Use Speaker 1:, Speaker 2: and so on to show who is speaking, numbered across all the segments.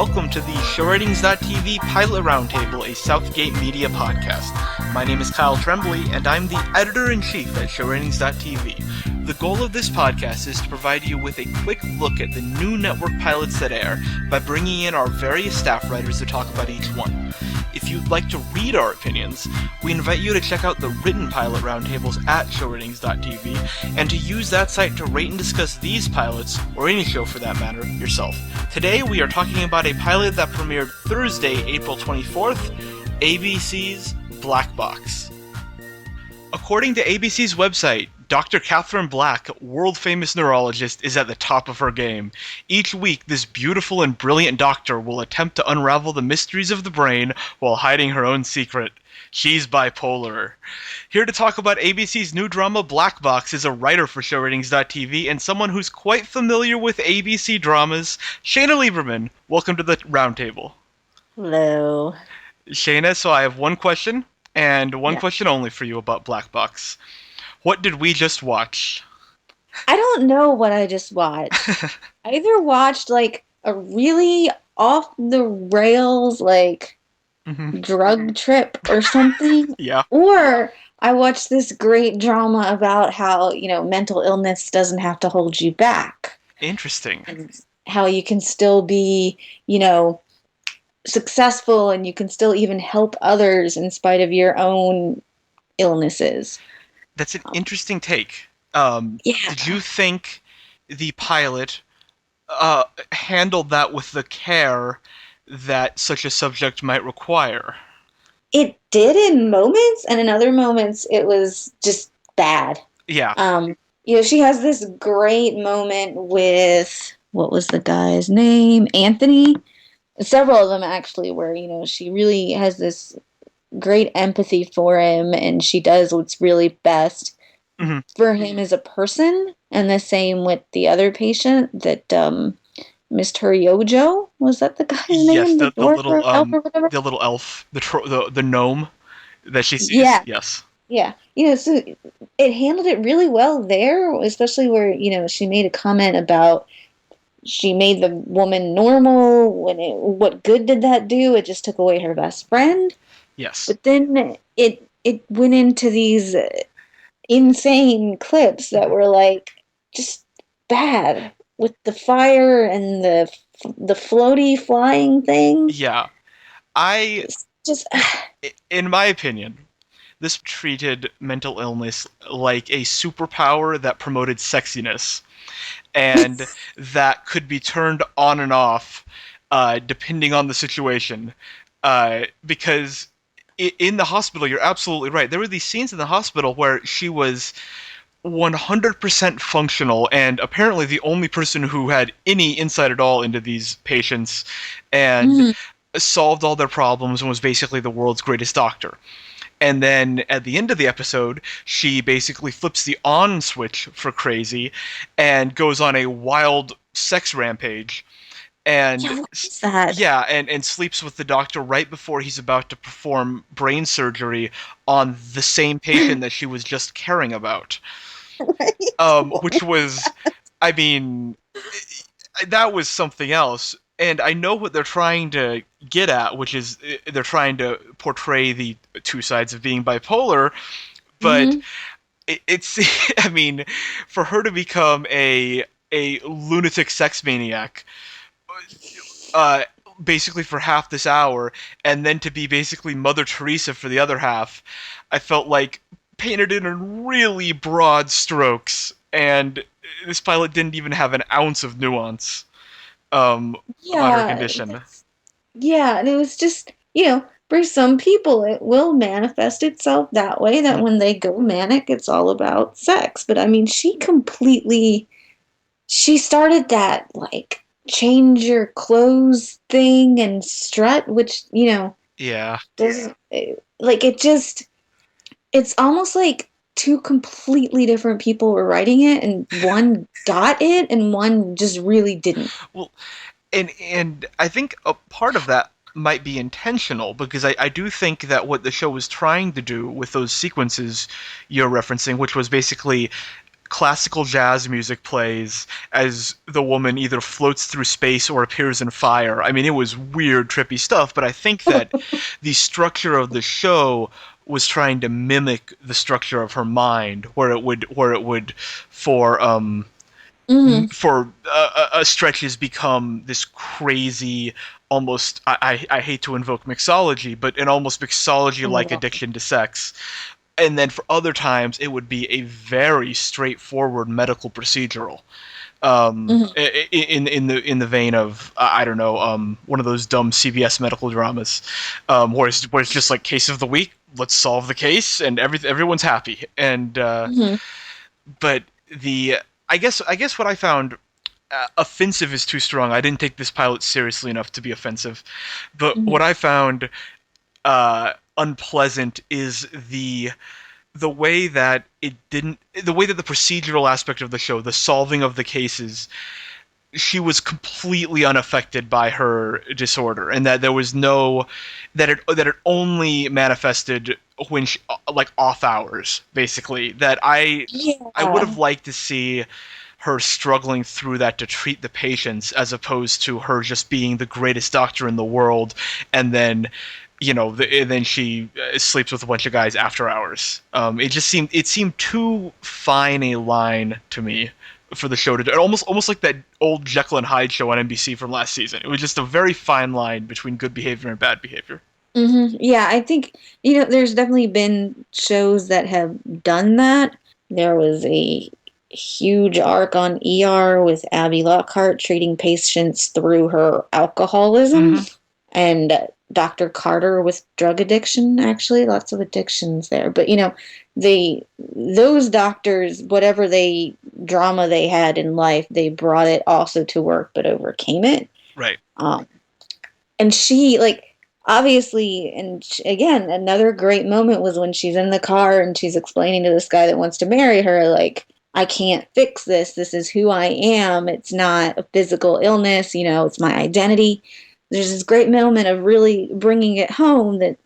Speaker 1: welcome to the ShowRatings.tv Pilot Roundtable, a Southgate Media podcast. My name is Kyle Tremblay, and I'm the editor-in-chief at ShowRatings.tv. The goal of this podcast is to provide you with a quick look at the new network pilots that air by bringing in our various staff writers to talk about each one. If you'd like to read our opinions, we invite you to check out the written pilot roundtables at ShowRatings.tv and to use that site to rate and discuss these pilots, or any show for that matter, yourself. Today we are talking about a pilot that premiered Thursday, April 24th, ABC's Black Box. According to ABC's website, Dr. Catherine Black, world-famous neurologist, is at the top of her game. Each week, this beautiful and brilliant doctor will attempt to unravel the mysteries of the brain while hiding her own secret. She's bipolar. Here to talk about ABC's new drama Black Box is a writer for ShowRatings.tv and someone who's quite familiar with ABC dramas, Shayna Lieberman. Welcome to the roundtable.
Speaker 2: Hello.
Speaker 1: Shayna, so I have one question, and one question only for you about Black Box. What did we just watch?
Speaker 2: I don't know what I just watched. I either watched like a really off the rails drug trip or something.
Speaker 1: Yeah.
Speaker 2: Or I watched this great drama about how, mental illness doesn't have to hold you back.
Speaker 1: Interesting.
Speaker 2: And how you can still be, successful and you can still even help others in spite of your own illnesses.
Speaker 1: That's an interesting take.
Speaker 2: Did
Speaker 1: you think the pilot handled that with the care that such a subject might require?
Speaker 2: It did in moments, and in other moments it was just bad.
Speaker 1: Yeah.
Speaker 2: She has this great moment with, what was the guy's name? Anthony? Several of them, actually, where, she really has this great empathy for him, and she does what's really best for him as a person. And the same with the other patient that Mr. Yojo, was that the guy's name?
Speaker 1: Yes, the little elf, the gnome that she sees.
Speaker 2: Yeah.
Speaker 1: Yes.
Speaker 2: Yeah. So it handled it really well there, especially where, she made a comment about she made the woman normal. What good did that do? It just took away her best friend.
Speaker 1: Yes.
Speaker 2: But then it went into these insane clips that were just bad, with the fire and the floaty flying thing.
Speaker 1: Yeah. In my opinion, this treated mental illness like a superpower that promoted sexiness and that could be turned on and off depending on the situation. Because in the hospital, you're absolutely right. There were these scenes in the hospital where she was 100% functional and apparently the only person who had any insight at all into these patients and solved all their problems and was basically the world's greatest doctor. And then at the end of the episode, she basically flips the on switch for crazy and goes on a wild sex rampage. And and sleeps with the doctor right before he's about to perform brain surgery on the same patient that she was just caring about. Which was, that was something else. And I know what they're trying to get at, which is they're trying to portray the two sides of being bipolar, but it's, for her to become a lunatic sex maniac, basically for half this hour, and then to be basically Mother Teresa for the other half, I felt like painted it in really broad strokes, and this pilot didn't even have an ounce of nuance about her condition.
Speaker 2: Yeah, and it was just, for some people it will manifest itself that way, that when they go manic, it's all about sex. But she started that, change your clothes thing and strut, which, doesn't, it's almost like two completely different people were writing it, and one got it and one just really didn't.
Speaker 1: Well, and I think a part of that might be intentional, because I do think that what the show was trying to do with those sequences you're referencing, which was basically classical jazz music plays as the woman either floats through space or appears in fire. I mean, it was weird, trippy stuff, but I think that the structure of the show was trying to mimic the structure of her mind, where it would for stretches become this crazy, almost I hate to invoke mixology, but an almost mixology-like addiction to sex. And then for other times, it would be a very straightforward medical procedural. In the vein of I don't know, one of those dumb CBS medical dramas, where it's just like case of the week, let's solve the case, and everyone's happy. And but the I guess what I found offensive is too strong. I didn't take this pilot seriously enough to be offensive, but what I found unpleasant is the way that the procedural aspect of the show, the solving of the cases, she was completely unaffected by her disorder, and that there was no that it only manifested when she, like off hours, basically. That I would have liked to see her struggling through that to treat the patients, as opposed to her just being the greatest doctor in the world, and then then she sleeps with a bunch of guys after hours. It seemed too fine a line to me for the show to do. Almost like that old Jekyll and Hyde show on NBC from last season. It was just a very fine line between good behavior and bad behavior.
Speaker 2: Yeah, I think there's definitely been shows that have done that. There was a huge arc on ER with Abby Lockhart treating patients through her alcoholism, and Dr. Carter with drug addiction. Actually, lots of addictions there. But those doctors, whatever drama they had in life, they brought it also to work, but overcame it.
Speaker 1: Right.
Speaker 2: And she, obviously, and again, another great moment was when she's in the car and she's explaining to this guy that wants to marry her, I can't fix this. This is who I am. It's not a physical illness. It's my identity. There's this great moment of really bringing it home that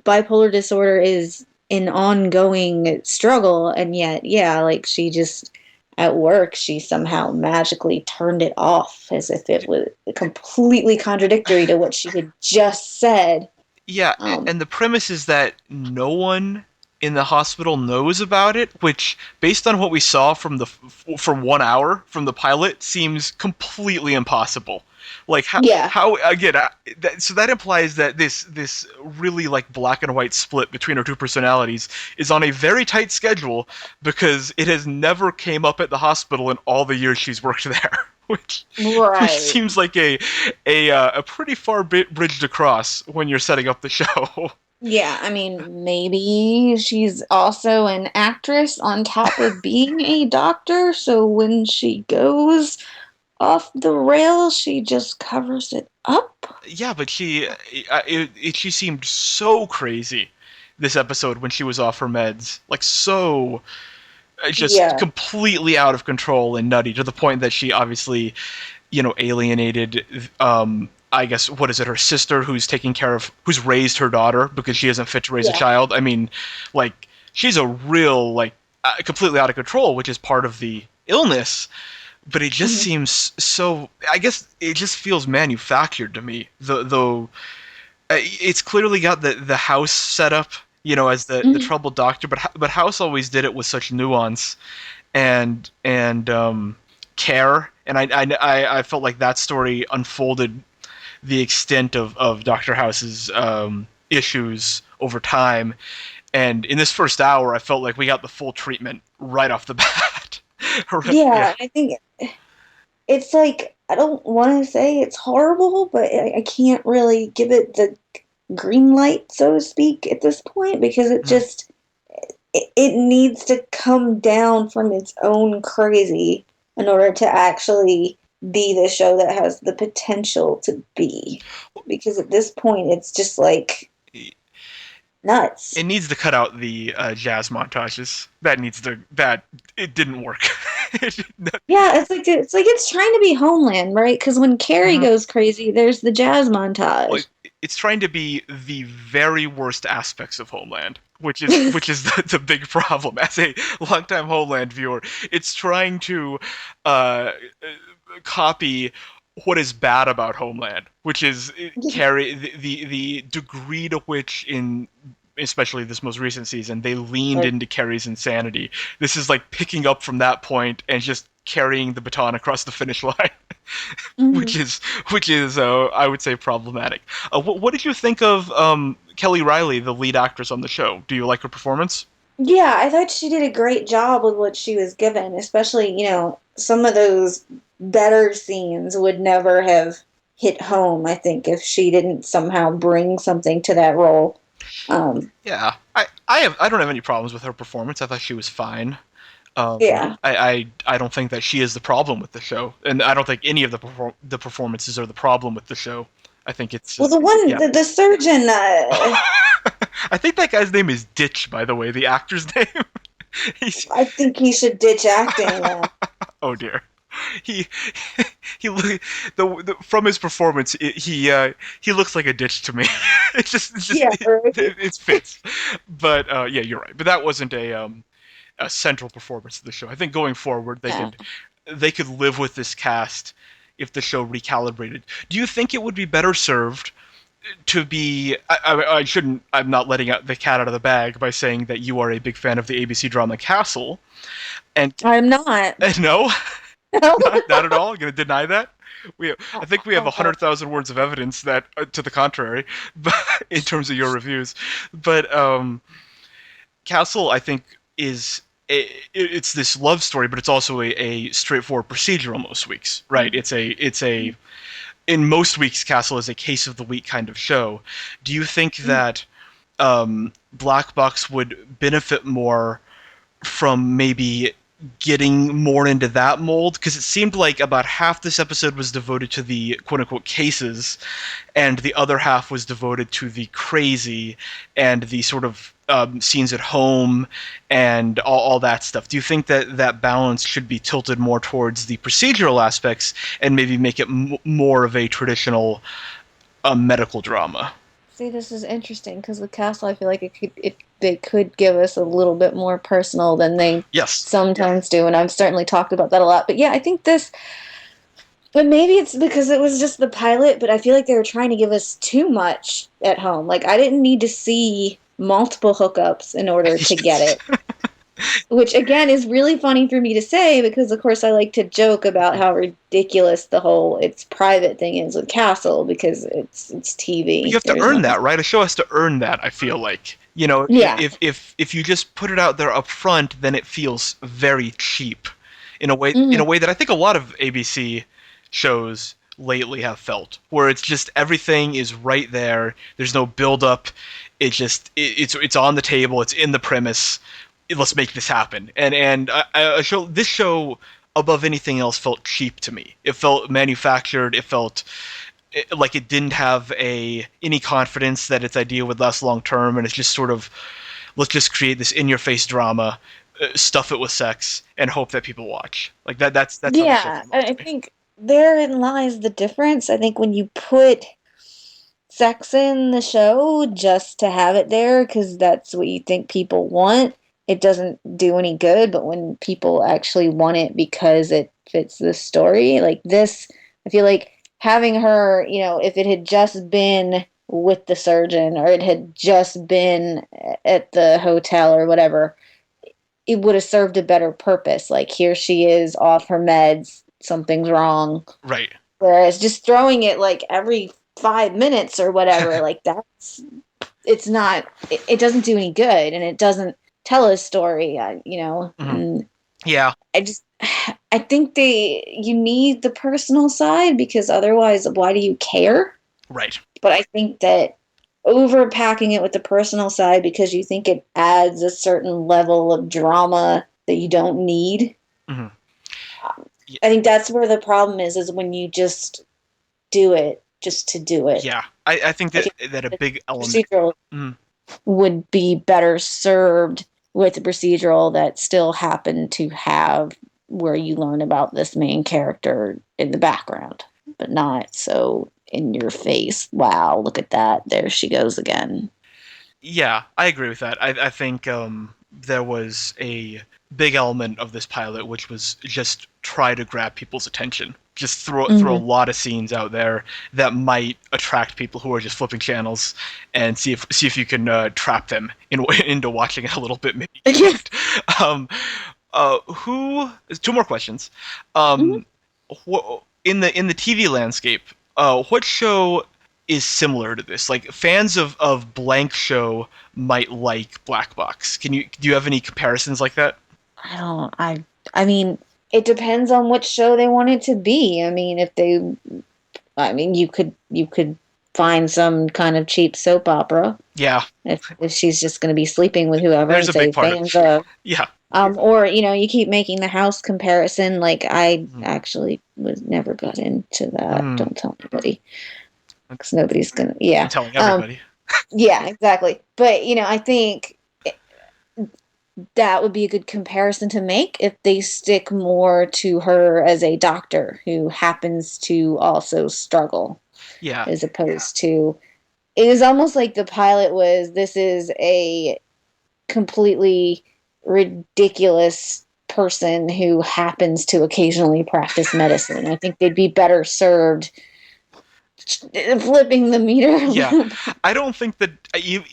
Speaker 2: bipolar disorder is an ongoing struggle. And yet, she just, at work, she somehow magically turned it off as if it was completely contradictory to what she had just said.
Speaker 1: Yeah, and the premise is that no one in the hospital knows about it, which, based on what we saw from 1 hour from the pilot, seems completely impossible. How again? So that implies that this really black and white split between her two personalities is on a very tight schedule, because it has never came up at the hospital in all the years she's worked there. Which seems like a pretty far bridge to cross when you're setting up the show.
Speaker 2: Yeah, I mean, maybe she's also an actress on top of being a doctor, so when she goes off the rails, she just covers it up.
Speaker 1: Yeah, but she seemed so crazy this episode when she was off her meds, completely out of control and nutty, to the point that she obviously, alienated I guess, what is it, her sister, who's raised her daughter because she isn't fit to raise a child. I mean, she's a real, completely out of control, which is part of the illness, but it just seems so, I guess it just feels manufactured to me, though it's clearly got the House set up, as the troubled doctor, but House always did it with such nuance and care, and I felt like that story unfolded the extent of Dr. House's issues over time. And in this first hour, I felt like we got the full treatment right off the bat.
Speaker 2: Yeah, I think it's I don't want to say it's horrible, but I can't really give it the green light, so to speak, at this point, because it just, it needs to come down from its own crazy in order to actually be the show that has the potential to be, because at this point it's just nuts.
Speaker 1: It needs to cut out the jazz montages. That it didn't work.
Speaker 2: Yeah, it's trying to be Homeland, right? Because when Carrie goes crazy, there's the jazz montage.
Speaker 1: It's trying to be the very worst aspects of Homeland, which is the big problem. As a longtime Homeland viewer, it's trying to copy what is bad about Homeland, which is carry the degree to which in especially this most recent season they leaned into Carrie's insanity. This is like picking up from that point and just carrying the baton across the finish line, which is I would say problematic. What did you think of Kelly Riley, the lead actress on the show? Do you like her performance?
Speaker 2: Yeah, I thought she did a great job with what she was given, especially, some of those better scenes would never have hit home, I think, if she didn't somehow bring something to that role.
Speaker 1: Yeah, I don't have any problems with her performance. I thought she was fine.
Speaker 2: Yeah.
Speaker 1: I don't think that she is the problem with the show, and I don't think any of the performances are the problem with the show. I think it's
Speaker 2: Well,
Speaker 1: just,
Speaker 2: the one,
Speaker 1: yeah.
Speaker 2: the surgeon,
Speaker 1: I think that guy's name is Ditch, by the way, the actor's name.
Speaker 2: I think he should ditch acting.
Speaker 1: Oh dear. He from his performance, he looks like a Ditch to me.
Speaker 2: Yeah, right.
Speaker 1: It fits. But yeah, you're right. But that wasn't a central performance of the show. I think going forward they could live with this cast if the show recalibrated. Do you think it would be better served to be? I shouldn't. I'm not letting out the cat out of the bag by saying that you are a big fan of the ABC drama Castle, and
Speaker 2: I'm not.
Speaker 1: no,
Speaker 2: No.
Speaker 1: not at all. I'm going to deny that. I think we have 100,000 words of evidence that to the contrary, but in terms of your reviews. But Castle, I think, is it's this love story, but it's also a straightforward procedural most weeks, right? It's a in most weeks, Castle is a case of the week kind of show. Do you think that Black Box would benefit more from maybe getting more into that mold? Because it seemed like about half this episode was devoted to the quote-unquote cases, and the other half was devoted to the crazy and the sort of scenes at home and all that stuff. Do you think that that balance should be tilted more towards the procedural aspects and maybe make it more of a traditional medical drama?
Speaker 2: See, this is interesting because with Castle, I feel like they could give us a little bit more personal than they sometimes do, and I've certainly talked about that a lot. But yeah, I think this. But maybe it's because it was just the pilot, but I feel like they were trying to give us too much at home. Like, I didn't need to see multiple hookups in order to get it. Which, again, is really funny for me to say because, of course, I like to joke about how ridiculous the whole it's private thing is with Castle because it's TV.
Speaker 1: But you have to earn that, right? A show has to earn that, I feel like. If you just put it out there up front, then it feels very cheap in a way that I think a lot of ABC shows lately have felt, where it's just everything is right there. There's no build up. It's on the table. It's in the premise. Let's make this happen. And this show above anything else felt cheap to me. It felt manufactured. It felt like it didn't have any confidence that its idea would last long term, and it's just sort of, let's just create this in your face drama, stuff it with sex, and hope that people watch. Like that's
Speaker 2: yeah. I think therein lies the difference. I think when you put sex in the show just to have it there because that's what you think people want, it doesn't do any good. But when people actually want it because it fits the story, like this, I feel like having her, if it had just been with the surgeon or it had just been at the hotel or whatever, it would have served a better purpose. Like, here she is off her meds, something's wrong.
Speaker 1: Right.
Speaker 2: Whereas just throwing it like every 5 minutes or whatever, like it doesn't do any good and it doesn't tell a story,
Speaker 1: Mm-hmm.
Speaker 2: And
Speaker 1: yeah.
Speaker 2: I think you need the personal side because otherwise, why do you care?
Speaker 1: Right.
Speaker 2: But I think that overpacking it with the personal side because you think it adds a certain level of drama that you don't need.
Speaker 1: Mm-hmm.
Speaker 2: I think that's where the problem is when you just do it just to do it.
Speaker 1: Yeah, I think that a big element
Speaker 2: procedural would be better served with a procedural that still happened to have where you learn about this main character in the background, but not so in your face. Wow, look at that. There she goes again.
Speaker 1: Yeah, I agree with that. I think there was a big element of this pilot which was just try to grab people's attention. Just throw a
Speaker 2: Hmm.
Speaker 1: lot of scenes out there that might attract people who are just flipping channels, and see if you can trap them into watching it a little bit, maybe get
Speaker 2: Yeah.
Speaker 1: hooked. Um, who? Two more questions.
Speaker 2: Mhm.
Speaker 1: Um, in the TV landscape, what show is similar to this? Like fans of blank show might like Black Box. Do you have any comparisons like that?
Speaker 2: I don't. I mean, it depends on what show they want it to be. I mean, if they, I mean, you could find some kind of cheap soap opera
Speaker 1: Yeah,
Speaker 2: if she's just going to be sleeping with whoever
Speaker 1: there's
Speaker 2: and
Speaker 1: a big
Speaker 2: say
Speaker 1: part of
Speaker 2: fans of.
Speaker 1: yeah.
Speaker 2: Or you keep making the house comparison. Like I
Speaker 1: Mm.
Speaker 2: actually was never got into that.
Speaker 1: Mm.
Speaker 2: Don't tell anybody
Speaker 1: I'm
Speaker 2: because nobody's gonna. Yeah.
Speaker 1: telling
Speaker 2: Um.
Speaker 1: everybody.
Speaker 2: Yeah. Exactly. But I think that would be a good comparison to make if they stick more to her as a doctor who happens to also struggle,
Speaker 1: Yeah,
Speaker 2: as opposed to it is almost like the pilot was this is a completely ridiculous person who happens to occasionally practice medicine. I think they'd be better served flipping the meter a
Speaker 1: yeah.
Speaker 2: little bit.
Speaker 1: I don't think that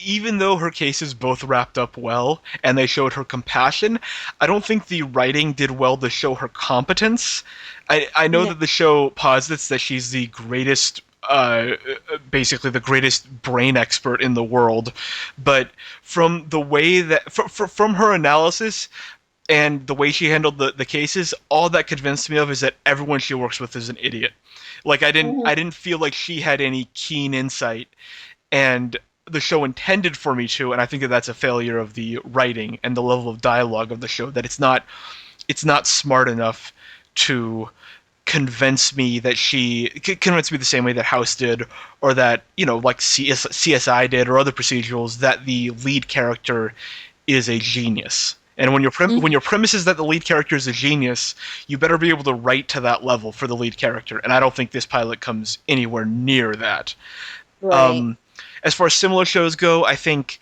Speaker 1: even though her cases both wrapped up well and they showed her compassion, I don't think the writing did well to show her competence. I know
Speaker 2: No.
Speaker 1: that the show posits that she's the greatest, basically the greatest brain expert in the world, but from the way that from her analysis and the way she handled the cases, all that convinced me of is that everyone she works with is an idiot. Like
Speaker 2: Mhm.
Speaker 1: I didn't feel like she had any keen insight, and the show intended for me to, and I think that that's a failure of the writing and the level of dialogue of the show, that it's not smart enough to convince me the same way that House did, or that like CSI did, or other procedurals, that the lead character is a genius. And when your premise is that the lead character is a genius, you better be able to write to that level for the lead character. And I don't think this pilot comes anywhere near that.
Speaker 2: Right.
Speaker 1: Um, as far as similar shows go, I think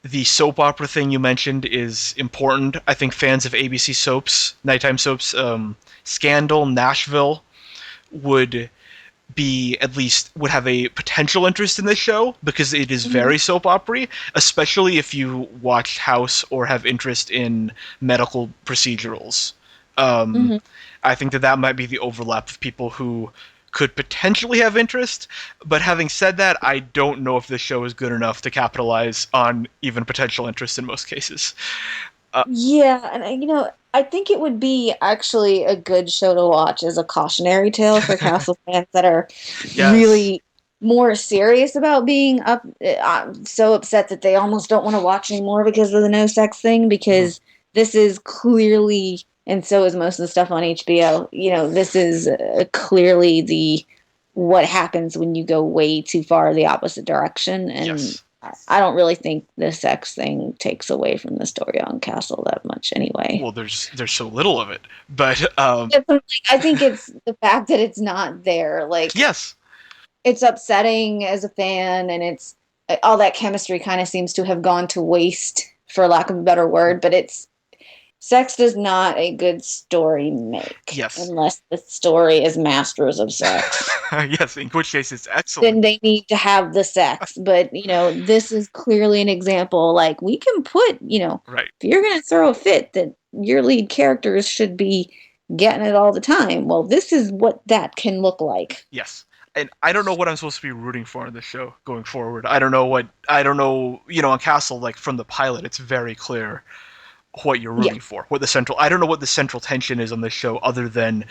Speaker 1: the soap opera thing you mentioned is important. I think fans of ABC soaps, nighttime soaps, Scandal, Nashville, would would have a potential interest in this show because it is
Speaker 2: Mhm.
Speaker 1: very soap opery, especially if you watch House or have interest in medical procedurals. Um,
Speaker 2: Mhm.
Speaker 1: I think that might be the overlap of people who could potentially have interest. But having said that, I don't know if this show is good enough to capitalize on even potential interest in most cases. Uh,
Speaker 2: Yeah, and I think it would be actually a good show to watch as a cautionary tale for Castle fans that are
Speaker 1: yes.
Speaker 2: really more serious about being so upset that they almost don't want to watch anymore because of the no sex thing.
Speaker 1: Mhm.
Speaker 2: Because this is clearly, and so is most of the stuff on HBO. This is clearly the what happens when you go way too far the opposite direction, and
Speaker 1: Yes.
Speaker 2: I don't really think the sex thing takes away from the story on Castle that much anyway.
Speaker 1: Well, there's so little of it, but
Speaker 2: I think it's the fact that it's not there. Like,
Speaker 1: yes.
Speaker 2: it's upsetting as a fan, and it's all that chemistry kind of seems to have gone to waste, for lack of a better word. But sex does not a good story make
Speaker 1: Yes.
Speaker 2: unless the story is Masters of Sex.
Speaker 1: Yes, in which case it's excellent.
Speaker 2: Then they need to have the sex. But, this is clearly an example. Like, we can put,
Speaker 1: Right.
Speaker 2: if you're going to throw a fit that your lead characters should be getting it all the time, well, this is what that can look like.
Speaker 1: Yes. And I don't know what I'm supposed to be rooting for in the show going forward. On Castle, like from the pilot, it's very clear what you're
Speaker 2: Yeah.
Speaker 1: rooting for. I don't know what the central tension is on this show other than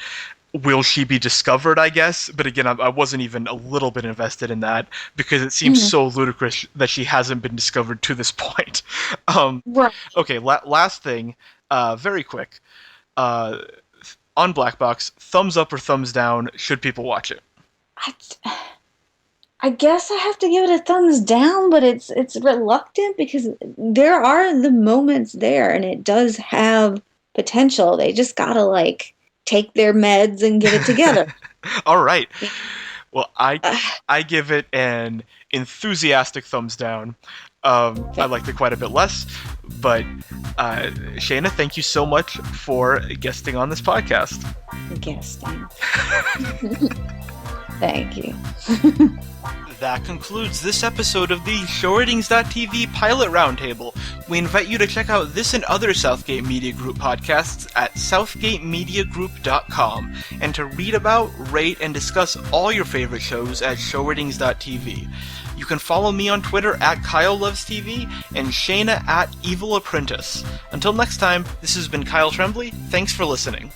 Speaker 1: will she be discovered, I guess. But again, I wasn't even a little bit invested in that because it seems
Speaker 2: Mhm.
Speaker 1: so ludicrous that she hasn't been discovered to this point. Um,
Speaker 2: Right.
Speaker 1: okay, last thing, very quick. Uh, on Black Box, thumbs up or thumbs down, should people watch it?
Speaker 2: I, I guess I have to give it a thumbs down, but it's reluctant because there are the moments there, and it does have potential. They just gotta like take their meds and get it together.
Speaker 1: All right.
Speaker 2: You
Speaker 1: Well,
Speaker 2: know?
Speaker 1: I give it an enthusiastic thumbs down. I liked it quite a bit less. But Shayna, thank you so much for guesting on this podcast.
Speaker 2: Guesting. Thank you.
Speaker 1: That concludes this episode of the ShowRatings.tv Pilot Roundtable. We invite you to check out this and other Southgate Media Group podcasts at southgatemediagroup.com and to read about, rate, and discuss all your favorite shows at ShowRatings.tv. You can follow me on Twitter at KyleLovesTV and Shayna at Evil Apprentice. Until next time, this has been Kyle Tremblay. Thanks for listening.